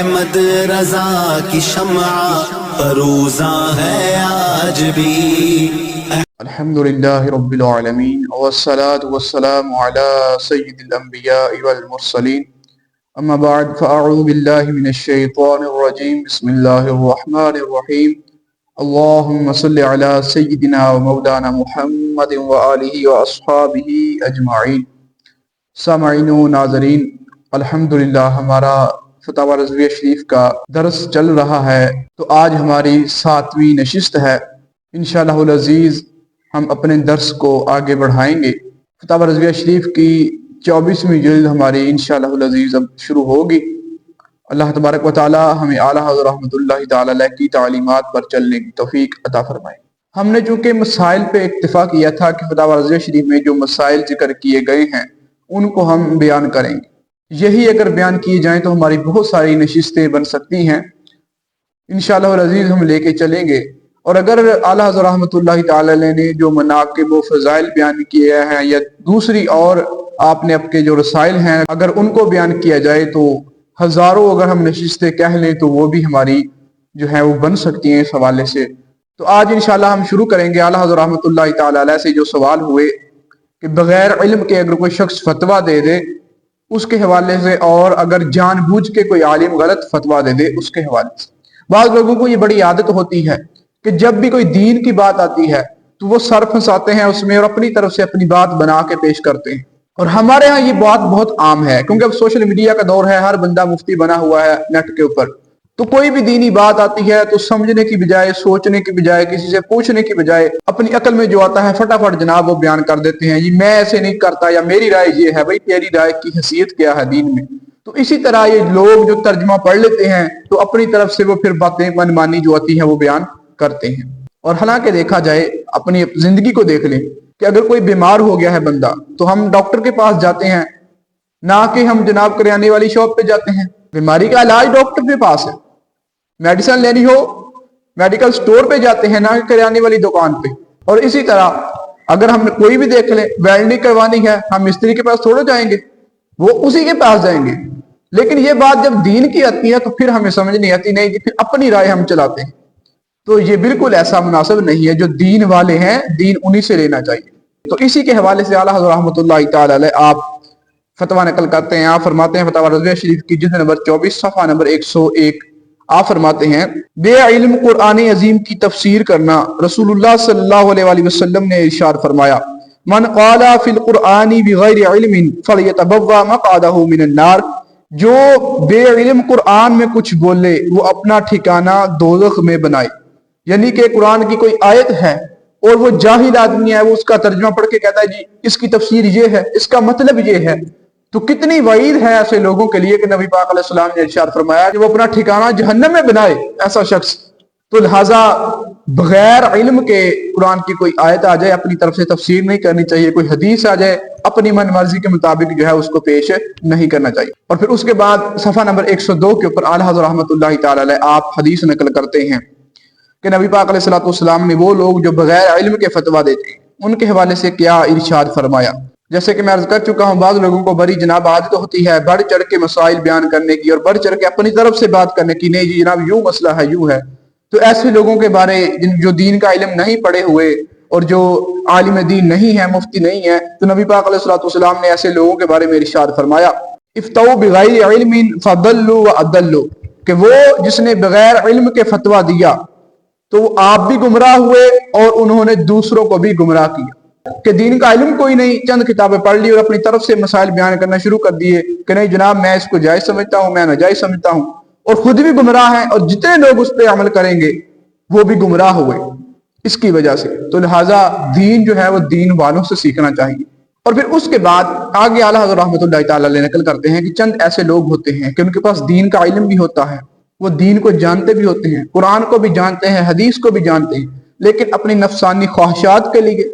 احمد رضا کی شمع فروزاں ہے آج بھی۔ الحمدللہ رب العالمین والصلاة والسلام علی سید الانبیاء والمرسلین، اما بعد فاعوذ باللہ من الشیطان الرجیم، بسم اللہ الرحمن الرحیم، اللہم صلی علی سیدنا و مولانا محمد وآلہ واصحابہ اجمعین۔ سامعین و ناظرین، الحمدللہ ہمارا فتاوی رضویہ شریف کا درس چل رہا ہے، تو آج ہماری 7ویں نشست ہے۔ انشاءاللہ العزیز ہم اپنے درس کو آگے بڑھائیں گے۔ فتاوی رضویہ شریف کی 24ویں جلد ہماری انشاءاللہ العزیز اب شروع ہوگی۔ اللہ تبارک و تعالی ہمیں اعلیٰ حضرت رحمۃ اللہ تعالی علیہ کی تعلیمات پر چلنے کی توفیق عطا فرمائے۔ ہم نے چونکہ مسائل پہ اکتفا کیا تھا کہ فتاوی رضویہ شریف میں جو مسائل ذکر کیے گئے ہیں ان کو ہم بیان کریں گے۔ یہی اگر بیان کیے جائیں تو ہماری بہت ساری نشستیں بن سکتی ہیں، انشاءاللہ العزیز ہم لے کے چلیں گے۔ اور اگر اعلیٰ حضرت رحمۃ اللہ تعالی علیہ نے جو مناقب و فضائل بیان کیے ہیں یا دوسری اور آپ نے اپنے جو رسائل ہیں اگر ان کو بیان کیا جائے تو ہزاروں اگر ہم نشستیں کہہ لیں تو وہ بھی ہماری جو ہے وہ بن سکتی ہیں اس حوالے سے۔ تو آج انشاءاللہ ہم شروع کریں گے۔ اعلیٰ حضرت رحمۃ اللہ تعالی علیہ سے جو سوال ہوئے کہ بغیر علم کے اگر کوئی شخص فتویٰ دے دے اس کے حوالے سے، اور اگر جان بوجھ کے کوئی عالم غلط فتویٰ دے دے اس کے حوالے سے۔ بعض لوگوں کو یہ بڑی عادت ہوتی ہے کہ جب بھی کوئی دین کی بات آتی ہے تو وہ سر پھنساتے ہیں اس میں اور اپنی طرف سے اپنی بات بنا کے پیش کرتے ہیں، اور ہمارے ہاں یہ بات بہت عام ہے کیونکہ اب سوشل میڈیا کا دور ہے، ہر بندہ مفتی بنا ہوا ہے نیٹ کے اوپر۔ تو کوئی بھی دینی بات آتی ہے تو سمجھنے کی بجائے، سوچنے کی بجائے، کسی سے پوچھنے کی بجائے اپنی عقل میں جو آتا ہے فٹافٹ جناب وہ بیان کر دیتے ہیں، جی میں ایسے نہیں کرتا، یا میری رائے یہ ہے۔ بھائی تیری رائے کی حیثیت کیا ہے دین میں؟ تو اسی طرح یہ لوگ جو ترجمہ پڑھ لیتے ہیں تو اپنی طرف سے وہ پھر باتیں من مانی جو آتی ہیں وہ بیان کرتے ہیں۔ اور حالانکہ دیکھا جائے اپنی زندگی کو دیکھ لیں کہ اگر کوئی بیمار ہو گیا ہے بندہ تو ہم ڈاکٹر کے پاس جاتے ہیں، نہ کہ ہم جناب کریانے والی شاپ پہ جاتے ہیں۔ بیماری کا علاج ڈاکٹر کے پاس ہے، میڈیسن لینی ہو میڈیکل سٹور پہ جاتے ہیں، نہ کہ کریانے والی دکان پہ۔ اور اسی طرح اگر ہم کوئی بھی دیکھ لیں ویلڈنگ کروانی ہے، ہم مستری کے پاس تھوڑے جائیں گے، وہ اسی کے پاس جائیں گے۔ لیکن یہ بات جب دین کی آتی ہے تو پھر ہمیں سمجھ نہیں آتی، نہیں جی پھر اپنی رائے ہم چلاتے ہیں۔ تو یہ بالکل ایسا مناسب نہیں ہے، جو دین والے ہیں دین انہی سے لینا چاہیے۔ تو اسی کے حوالے سے اعلیٰ حضرت رحمۃ اللہ تعالی علیہ آپ فتویٰ نقل کرتے ہیں۔ آپ فرماتے ہیں فتاوی رضویہ شریف کی جلد نمبر 24 صفحہ نمبر 101، آپ فرماتے ہیں بے علم قرآن عظیم کی تفسیر کرنا۔ رسول اللہ صلی اللہ علیہ وسلم نے ارشاد فرمایا من قال فی القرآن بغیر علم فلیتبوأ مقعدہ من النار، جو بے علم قرآن میں کچھ بولے وہ اپنا ٹھکانہ دوزخ میں بنائے۔ یعنی کہ قرآن کی کوئی آیت ہے اور وہ جاہل آدمی ہے، وہ اس کا ترجمہ پڑھ کے کہتا ہے جی اس کی تفسیر یہ ہے، اس کا مطلب یہ ہے، تو کتنی وعید ہے ایسے لوگوں کے لیے کہ نبی پاک علیہ السلام نے ارشاد فرمایا کہ وہ اپنا ٹھکانہ جہنم میں بنائے ایسا شخص۔ تو لہٰذا بغیر علم کے قرآن کی کوئی آیت آ جائے اپنی طرف سے تفسیر نہیں کرنی چاہیے، کوئی حدیث آ جائے اپنی من مرضی کے مطابق جو ہے اس کو پیش نہیں کرنا چاہیے۔ اور پھر اس کے بعد صفحہ نمبر 102 کے اوپر اعلیٰ حضرت رحمۃ اللہ تعالی علیہ آپ حدیث نقل کرتے ہیں کہ نبی پاک علیہ السلام نے وہ لوگ جو بغیر علم کے فتویٰ دیتے ہیں ان کے حوالے سے کیا ارشاد فرمایا۔ جیسے کہ میں عرض کر چکا ہوں، بعض لوگوں کو بڑی جناب عادت ہوتی ہے بڑھ چڑھ کے مسائل بیان کرنے کی اور بڑھ چڑھ کے اپنی طرف سے بات کرنے کی، نہیں جی جناب یوں مسئلہ ہے یوں ہے۔ تو ایسے لوگوں کے بارے جو دین کا علم نہیں پڑھے ہوئے اور جو عالم دین نہیں ہے، مفتی نہیں ہے، تو نبی پاک علیہ السلام نے ایسے لوگوں کے بارے میں ارشاد فرمایا افتوا بغیر علم فضلوا واضلوا، کہ وہ جس نے بغیر علم کے فتویٰ دیا تو آپ بھی گمراہ ہوئے اور انہوں نے دوسروں کو بھی گمراہ کیا۔ کہ دین کا علم کوئی نہیں، چند کتابیں پڑھ لی اور اپنی طرف سے مسائل بیان کرنا شروع کر دیے کہ نہیں جناب میں اس کو جائز سمجھتا ہوں، میں ناجائز سمجھتا ہوں، اور خود بھی گمراہ ہیں اور جتنے لوگ اس پہ عمل کریں گے وہ بھی گمراہ ہوئے اس کی وجہ سے۔ تو لہٰذا دین جو ہے وہ دین والوں سے سیکھنا چاہیے۔ اور پھر اس کے بعد آگے اعلیٰ حضرت رحمۃ اللہ تعالی علیہ نقل کرتے ہیں کہ چند ایسے لوگ ہوتے ہیں کہ ان کے پاس دین کا علم بھی ہوتا ہے، وہ دین کو جانتے بھی ہوتے ہیں، قرآن کو بھی جانتے ہیں، حدیث کو بھی جانتے ہیں، لیکن اپنی نفسانی خواہشات کے لیے،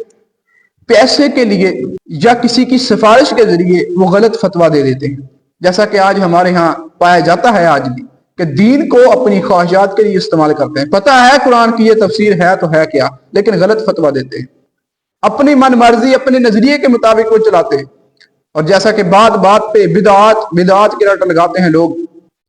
پیسے کے لیے یا کسی کی سفارش کے ذریعے وہ غلط فتویٰ دے دیتے ہیں۔ جیسا کہ آج ہمارے ہاں پایا جاتا ہے آج بھی کہ دین کو اپنی خواہشات کے لیے استعمال کرتے ہیں۔ پتہ ہے قرآن کی یہ تفسیر ہے تو ہے کیا، لیکن غلط فتویٰ دیتے ہیں، اپنی من مرضی اپنے نظریے کے مطابق وہ چلاتے ہیں۔ اور جیسا کہ بات بات پہ بدعات کی رٹ لگاتے ہیں لوگ،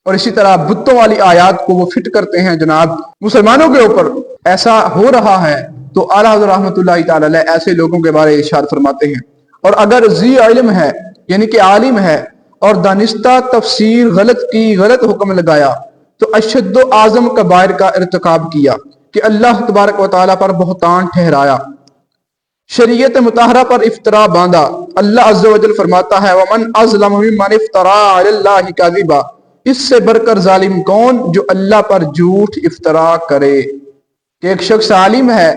اور اسی طرح بتوں والی آیات کو وہ فٹ کرتے ہیں جناب مسلمانوں کے اوپر، ایسا ہو رہا ہے تو اعلیٰ حضرت رحمۃ اللہ تعالی علیہ ایسے لوگوں کے بارے ارشاد فرماتے ہیں، اور اگر ذی علم ہے یعنی کہ عالم ہے اور دانستہ تفسیر غلط کی، غلط حکم لگایا تو اشد و اعظم کبائر کا ارتکاب کیا کہ اللہ تبارک و تعالیٰ پر بہتان ٹھہرایا، شریعت مطہرہ پر افطرا باندھا۔ اللہ عز و جل فرماتا ہے وَمَنْ أَظْلَمُ مِمَّنِ افْتَرَىٰ عَلَى اللَّهِ كَذِبًا، اس سے بڑھ کر ظالم کون جو اللہ پر جھوٹ افطرا کرے۔ کہ ایک شخص عالم ہے،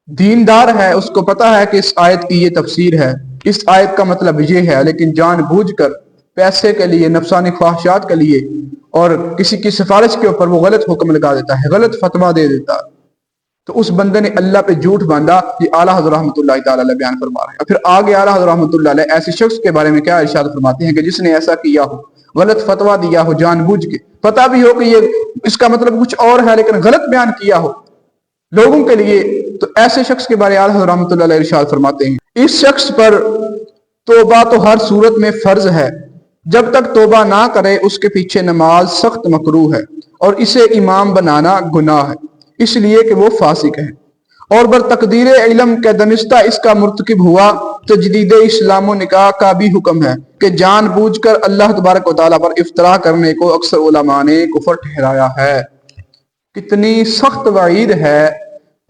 دیندار ہے، اس کو پتا ہے کہ اس آیت کی یہ تفسیر ہے، اس آیت کا مطلب یہ ہے، لیکن جان بوجھ کر پیسے کے لیے، نفسانی خواہشات کے لیے اور کسی کی سفارش کے اوپر وہ غلط حکم لگا دیتا ہے، غلط فتویٰ دے دیتا ہے، تو اس بندے نے اللہ پہ جھوٹ باندھا۔ یہ اعلیٰ حضرت رحمۃ اللہ تعالی علیہ بیان فرما رہے ہیں۔ اور پھر آگے اعلیٰ حضرت رحمۃ اللہ علیہ ایسے شخص کے بارے میں کیا ارشاد فرماتے ہیں کہ جس نے ایسا کیا ہو، غلط فتویٰ دیا ہو جان بوجھ کے، پتہ بھی ہو کہ یہ اس کا مطلب کچھ اور ہے لیکن غلط بیان کیا ہو لوگوں کے لیے، تو ایسے شخص کے بارے اعلیٰ حضرت رحمۃ اللہ علیہ ارشاد فرماتے ہیں اس شخص پر توبہ تو ہر صورت میں فرض ہے، جب تک توبہ نہ کرے اس کے پیچھے نماز سخت مکروہ ہے اور اسے امام بنانا گناہ ہے، اس لیے کہ وہ فاسق ہے، اور بر تقدیر علم کے دانستہ اس کا مرتکب ہوا تجدید اسلام و نکاح کا بھی حکم ہے کہ جان بوجھ کر اللہ تبارک و تعالیٰ پر افطرا کرنے کو اکثر علماء نے کفر ٹھہرایا ہے۔ کتنی سخت وعید ہے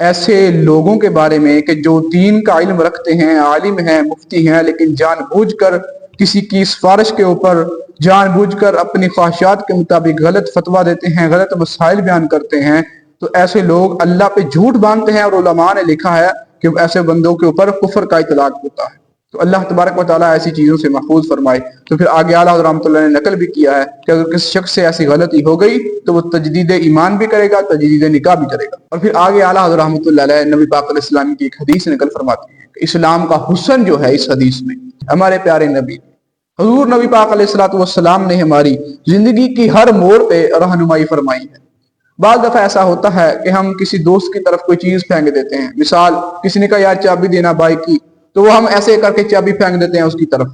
ایسے لوگوں کے بارے میں کہ جو دین کا علم رکھتے ہیں، عالم ہیں، مفتی ہیں، لیکن جان بوجھ کر کسی کی سفارش کے اوپر جان بوجھ کر اپنی خواہشات کے مطابق غلط فتویٰ دیتے ہیں، غلط مسائل بیان کرتے ہیں، تو ایسے لوگ اللہ پہ جھوٹ باندھتے ہیں، اور علماء نے لکھا ہے کہ ایسے بندوں کے اوپر کفر کا اطلاق ہوتا ہے۔ تو اللہ تبارک و تعالیٰ ایسی چیزوں سے محفوظ فرمائے۔ تو پھر آگے اعلیٰ حضرت رحمۃ اللہ نے نقل بھی کیا ہے کہ اگر کسی شخص سے ایسی غلطی ہو گئی تو وہ تجدید ایمان بھی کرے گا، تجدید نکاح بھی کرے گا۔ اور پھر آگے اعلیٰ حضرت رحمۃ اللہ علیہ نبی پاک علیہ السلام کی ایک حدیث نقل فرماتے ہیں کہ اسلام کا حسن جو ہے اس حدیث میں ہمارے پیارے نبی حضور نبی پاک علیہ السلام نے ہماری زندگی کی ہر موڑ پہ رہنمائی فرمائی ہے۔ بعض دفعہ ایسا ہوتا ہے کہ ہم کسی دوست کی طرف کوئی چیز پھینک دیتے ہیں، مثال کسی نے کہا یار چابی دینا بائک کی، تو وہ ہم ایسے کر کے چابی پھینک دیتے ہیں اس کی طرف۔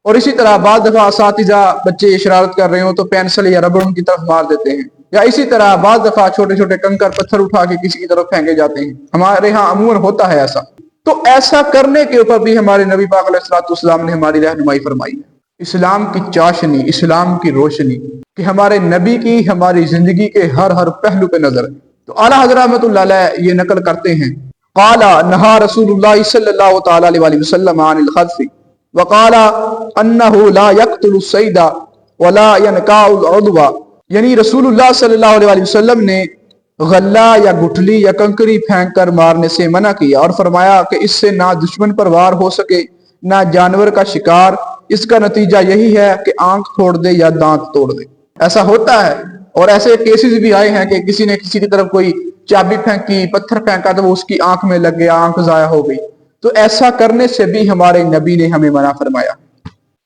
اور اسی طرح بعض دفعہ اساتذہ بچے شرارت کر رہے ہوں تو پینسل یا ربڑ ان کی طرف مار دیتے ہیں، یا اسی طرح بعض دفعہ چھوٹے چھوٹے کنکر پتھر اٹھا کے کسی کی طرف پھینکے جاتے ہیں، ہمارے ہاں عموماً ہوتا ہے ایسا۔ تو ایسا کرنے کے اوپر بھی ہمارے نبی پاک علیہ السلام نے ہماری رہنمائی فرمائی ہے۔ اسلام کی چاشنی، اسلام کی روشنی کہ ہمارے نبی کی ہماری زندگی کے ہر پہلو پہ نظر ہے۔ تو اعلیٰ حضرت رحمۃ اللہ علیہ یہ نقل کرتے ہیں قال نہا رسول اللہ صلی اللہ تعالی علیہ وسلم عن الخذف وقال انه لا يقتل الصيد ولا ينقع العضو، یعنی رسول اللہ صلی اللہ علیہ وسلم نے غلہ یا گٹھلی یا کنکری پھینک کر مارنے سے منع کیا اور فرمایا کہ اس سے نہ دشمن پر وار ہو سکے نہ جانور کا شکار، اس کا نتیجہ یہی ہے کہ آنکھ پھوڑ دے یا دانت توڑ دے۔ ایسا ہوتا ہے، اور ایسے کیسز بھی آئے ہیں کہ کسی نے کسی کی طرف کوئی چابی پھینکی، پتھر پھینکا تو وہ اس کی آنکھ میں لگ گیا، آنکھ ضائع ہو گئی۔ تو ایسا کرنے سے بھی ہمارے نبی نے ہمیں منع فرمایا۔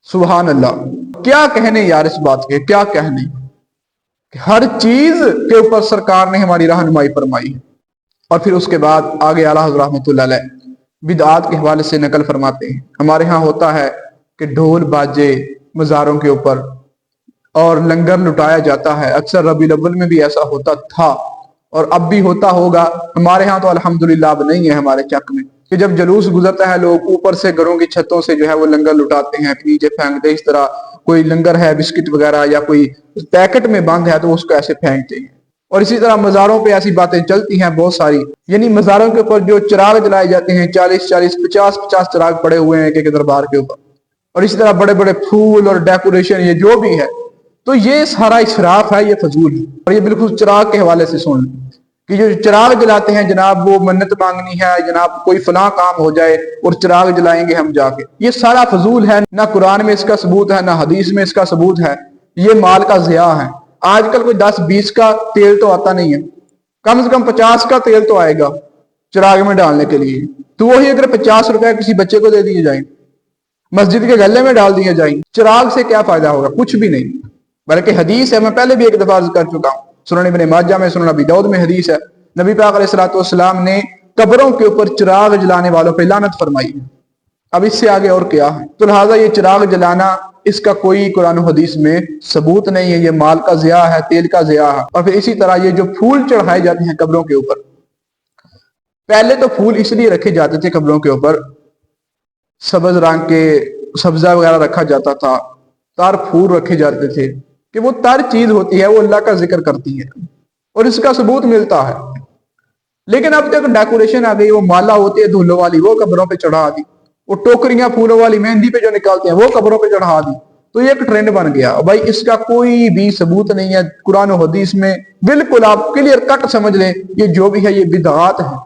سبحان اللہ، کیا کہنے یار اس بات کے، کیا کہنے کہ ہر چیز کے اوپر سرکار نے ہماری رہنمائی فرمائی ہے۔ اور پھر اس کے بعد آگے اعلیٰ حضرت رحمۃ اللہ علیہ بدعات کے حوالے سے نقل فرماتے ہیں۔ ہمارے ہاں ہوتا ہے کہ ڈھول باجے مزاروں کے اوپر اور لنگر لٹایا جاتا ہے، اکثر ربیع الاول میں بھی ایسا ہوتا تھا اور اب بھی ہوتا ہوگا۔ ہمارے ہاں تو الحمدللہ اب نہیں ہے ہمارے چک میں، کہ جب جلوس گزرتا ہے لوگ اوپر سے گھروں کی چھتوں سے جو ہے وہ لنگر لٹاتے ہیں، نیچے پھینکتے، اس طرح کوئی لنگر ہے بسکٹ وغیرہ یا کوئی پیکٹ میں بند ہے تو اس کو ایسے پھینکتے ہیں۔ اور اسی طرح مزاروں پہ ایسی باتیں چلتی ہیں بہت ساری، یعنی مزاروں کے اوپر جو چراغ جلائے جاتے ہیں 40 50 چراغ پڑے ہوئے ہیں ایک دربار کے اوپر، اور اسی طرح بڑے بڑے پھول اور ڈیکوریشن، یہ جو بھی ہے تو یہ سارا اسراف ہے، یہ فضول ہے۔ اور یہ بالکل چراغ کے حوالے سے سن لیں کہ جو چراغ جلاتے ہیں جناب وہ منت مانگنی ہے، جناب کوئی فلاں کام ہو جائے اور چراغ جلائیں گے ہم جا کے، یہ سارا فضول ہے، نہ قرآن میں اس کا ثبوت ہے نہ حدیث میں اس کا ثبوت ہے، یہ مال کا ضیاع ہے۔ آج کل کوئی 10-20 کا تیل تو آتا نہیں ہے، کم سے کم 50 کا تیل تو آئے گا چراغ میں ڈالنے کے لیے، تو وہی اگر 50 روپے کسی بچے کو دے دیے جائیں، مسجد کے گلے میں ڈال دیے جائیں، چراغ سے کیا فائدہ ہوگا؟ کچھ بھی نہیں۔ بلکہ حدیث ہے، میں پہلے بھی ایک دفعہ کر چکا ہوں، سنن ابن ماجہ میں، سنن ابی داؤد میں حدیث ہے، نبی پاک علیہ السلام نے قبروں کے اوپر چراغ جلانے والوں پہ لعنت فرمائی ہے۔ اب اس سے آگے اور کیا ہے؟ تو لہٰذا یہ چراغ جلانا اس کا کوئی قرآن و حدیث میں ثبوت نہیں ہے، یہ مال کا ضیاع ہے، تیل کا ضیاع ہے۔ اور پھر اسی طرح یہ جو پھول چڑھائے جاتے ہیں قبروں کے اوپر، پہلے تو پھول اس لیے رکھے جاتے تھے قبروں کے اوپر، سبز رنگ کے سبزہ وغیرہ رکھا جاتا تھا، تر پھول رکھے جاتے تھے کہ وہ تر چیز ہوتی ہے، وہ اللہ کا ذکر کرتی ہے اور اس کا ثبوت ملتا ہے۔ لیکن اب تک ڈیکوریشن آ گئی، وہ مالا ہوتی ہے دھولوں والی، وہ قبروں پہ چڑھا دی، وہ ٹوکریاں پھولوں والی مہندی پہ جو نکالتے ہیں وہ قبروں پہ چڑھا دی، تو یہ ایک ٹرینڈ بن گیا۔ بھائی اس کا کوئی بھی ثبوت نہیں ہے قرآن و حدیث میں، بالکل آپ کلیئر کٹ سمجھ لیں یہ جو بھی ہے یہ بدعات ہے،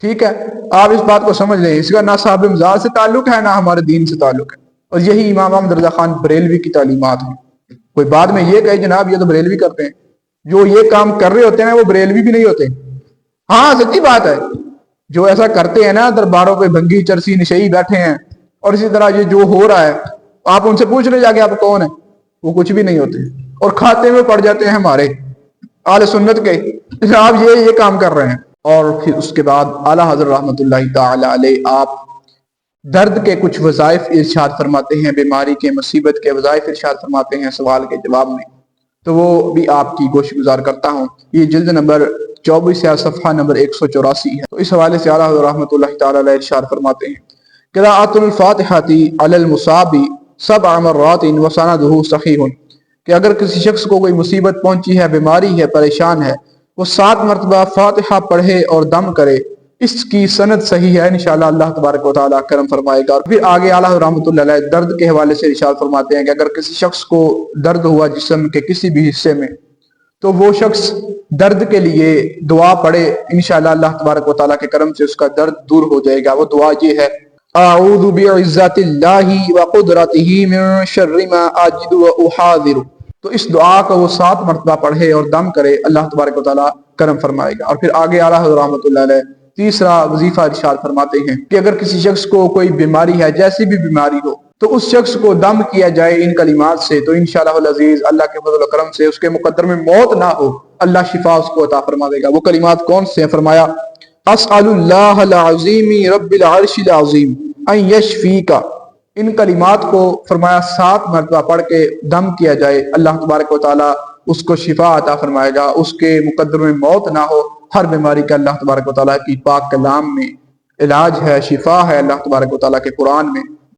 ٹھیک ہے، آپ اس بات کو سمجھ لیں، اس کا نہ صاحب مزاج سے تعلق ہے نہ ہمارے دین سے تعلق ہے، اور یہی امام احمد رضا خان بریلوی کی تعلیمات ہیں۔ کوئی بعد میں یہ کہے جناب یہ تو بریلوی کرتے ہیں، جو یہ کام کر رہے ہوتے ہیں وہ بریلوی بھی نہیں ہوتے۔ ہاں سچی بات ہے، جو ایسا کرتے ہیں نا درباروں پہ بھنگی چرسی نشئی بیٹھے ہیں، اور اسی طرح یہ جو ہو رہا ہے آپ ان سے پوچھ لے جا کے آپ کون ہیں، وہ کچھ بھی نہیں ہوتے اور کھاتے میں پڑ جاتے ہیں ہمارے اہل سنت کے، آپ یہ کام کر رہے ہیں۔ اور پھر اس کے بعد اعلیٰ حضرت رحمۃ اللہ تعالی علیہ آپ درد کے کچھ وظائف ارشاد فرماتے ہیں، بیماری کے مصیبت کے وظائف ارشاد فرماتے ہیں سوال کے جواب میں، تو وہ بھی آپ کی گوش گزار کرتا ہوں۔ یہ جلد نمبر 24 ہے، صفحہ نمبر 184 ہے۔ تو اس حوالے سے اعلیٰ حضرت رحمۃ اللہ تعالی علیہ ارشاد فرماتے ہیں قراءۃ الفاتحۃ علی المصاب 7 مرات وسندہ صحیح، کہ اگر کسی شخص کو کوئی مصیبت پہنچی ہے، بیماری ہے، پریشان ہے، وہ 7 مرتبہ فاتحہ پڑھے اور دم کرے، اس کی سند صحیح ہے، انشاءاللہ اللہ تبارک و تعالیٰ کرم فرمائے گا۔ پھر آگے اعلیٰ رحمۃ اللہ علیہ درد کے حوالے سے ارشاد فرماتے ہیں کہ اگر کسی شخص کو درد ہوا جسم کے کسی بھی حصے میں، تو وہ شخص درد کے لیے دعا پڑھے، انشاءاللہ اللہ تبارک و تعالیٰ کے کرم سے اس کا درد دور ہو جائے گا۔ وہ دعا یہ ہے اعوذ بعزت اللہ وقدرتہ من شر ما اجد واحاذر، تو اس دعا کو وہ 7 مرتبہ پڑھے اور دم کرے، اللہ تبارک و تعالیٰ کرم فرمائے گا۔ اور پھر آگے اعلیٰ حضرت رحمۃ اللہ علیہ تیسرا وظیفہ ارشاد فرماتے ہیں کہ اگر کسی شخص کو کوئی بیماری ہے، جیسی بھی بیماری ہو، تو اس شخص کو دم کیا جائے ان کلمات سے، تو انشاءاللہ العزیز اللہ کے فضل و کرم سے اس کے مقدر میں موت نہ ہو، اللہ شفا اس کو عطا فرما دے گا۔ وہ کلمات کون سے ہیں؟ فرمایا اسأل اللہ العظیم رب العرش العظیم ان یشفیک، ان کلمات کو فرمایا 7 مرتبہ پڑھ کے دم کیا جائے، اللہ تبارک و تعالیٰ اس کو شفا عطا فرمائے گا، اس کے مقدر میں موت نہ ہو۔ ہر بیماری کا اللہ تبارک و تعالیٰ کی پاک کلام میں علاج ہے، شفا ہے اللہ تبارک و تعالیٰ کے قرآن میں۔